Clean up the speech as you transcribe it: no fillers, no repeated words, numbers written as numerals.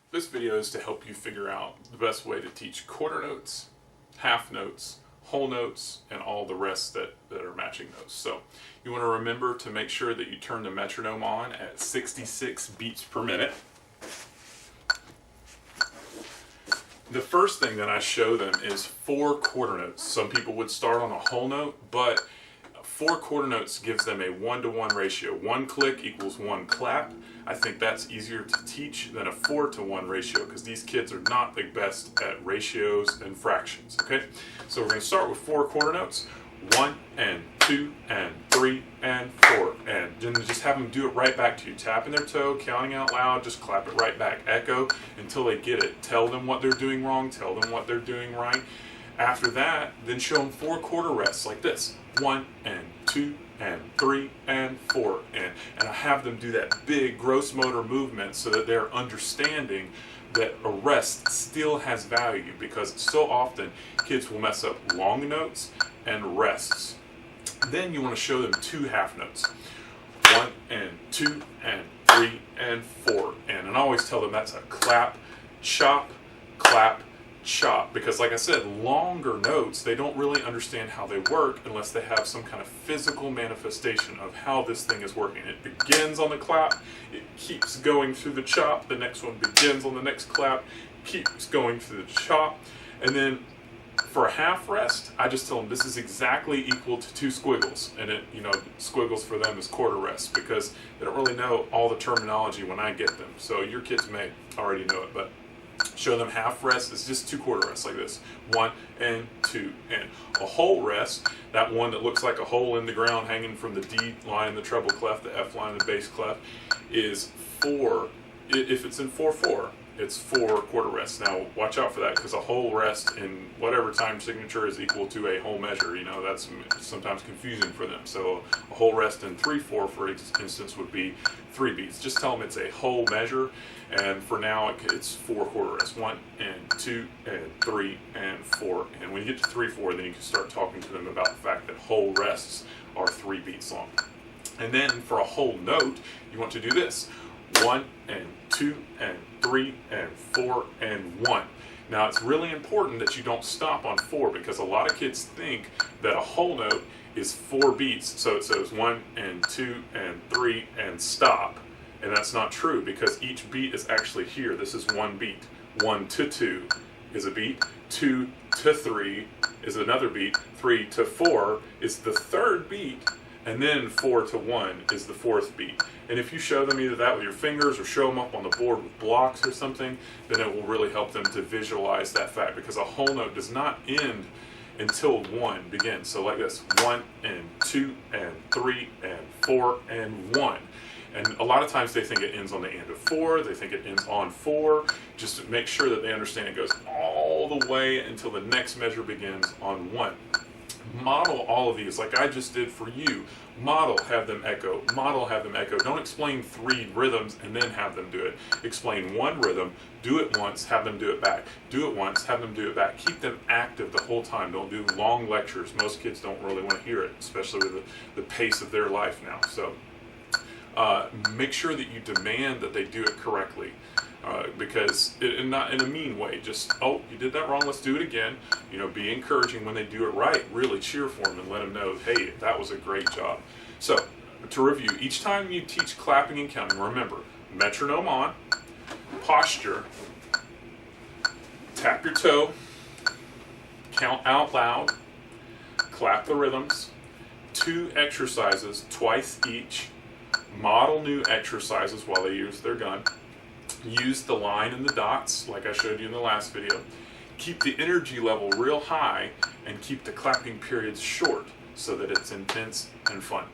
This video is to help you figure out the best way to teach quarter notes, half notes, whole notes, and all the rest that are matching notes. So you want to remember to make sure that you turn the metronome on at 66 beats per minute. The first thing that I show them is 4 quarter notes. Some people would start on a whole note, but 4 quarter notes gives them a 1-to-1 ratio. 1 click equals 1 clap. I think that's easier to teach than a 4-to-1 ratio because these kids are not the best at ratios and fractions, okay? So we're going to start with 4 quarter notes. 1 and 2 and 3 and 4, and then just have them do it right back to you. Tapping their toe, counting out loud, just clap it right back. Echo until they get it. Tell them what they're doing wrong, tell them what they're doing right. After that, then show them 4 quarter rests like this. 1 and 2 and 3 and 4, and I have them do that big gross motor movement so that they're understanding that a rest still has value, because so often kids will mess up long notes and rests. Then you want to show them 2 half notes. 1 and 2 and 3 and 4, and I always tell them that's a clap, chop, clap, chop, because like I said, longer notes, they don't really understand how they work unless they have some kind of physical manifestation of how this thing is working. It begins on the clap, it keeps going through the chop, the next one begins on the next clap, keeps going through the chop, and then for a half rest, I just tell them this is exactly equal to 2 squiggles, and it, squiggles for them is quarter rest, because they don't really know all the terminology when I get them. So your kids may already know it, but show them half rest is just 2 quarter rests like this. 1 and 2 and a whole rest, that one that looks like a hole in the ground hanging from the D line, the treble clef, the F line, the bass clef, is 4. If it's in 4/4, it's 4 quarter rests. Now watch out for that, because a whole rest in whatever time signature is equal to a whole measure. That's sometimes confusing for them. So a whole rest in 3/4, for instance, would be 3 beats. Just tell them it's a whole measure, and for now it's 4 quarter rests. 1 and 2 and 3 and 4. And when you get to 3/4, then you can start talking to them about the fact that whole rests are 3 beats long. And then for a whole note, you want to do this. 1 and 2 and 3 and 4 and 1. Now it's really important that you don't stop on 4, because a lot of kids think that a whole note is 4 beats. So it says 1 and 2 and 3 and stop. And that's not true, because each beat is actually here. This is 1 beat. 1 to 2 is a beat. 2 to 3 is another beat. 3 to 4 is the 3rd beat. And then 4 to 1 is the 4th beat. And if you show them either that with your fingers or show them up on the board with blocks or something, then it will really help them to visualize that fact, because a whole note does not end until 1 begins. So like this, 1 and 2 and 3 and 4 and 1. And a lot of times they think it ends on the end of 4, they think it ends on 4. Just to make sure that they understand it goes all the way until the next measure begins on 1. Model all of these like I just did for you. Model, have them echo. Model, have them echo. Don't explain 3 rhythms and then have them do it. Explain 1 rhythm, do it once, have them do it back. Do it once, have them do it back. Keep them active the whole time. Don't do long lectures. Most kids don't really want to hear it, especially with the pace of their life now. So make sure that you demand that they do it correctly. Because not in a mean way, just, oh, you did that wrong, let's do it again. Be encouraging when they do it right. Really cheer for them and let them know, hey, that was a great job. So, to review, each time you teach clapping and counting, remember, metronome on, posture, tap your toe, count out loud, clap the rhythms, 2 exercises, twice each, model new exercises while they use their gun. Use the line and the dots like I showed you in the last video. Keep the energy level real high and keep the clapping periods short so that it's intense and fun.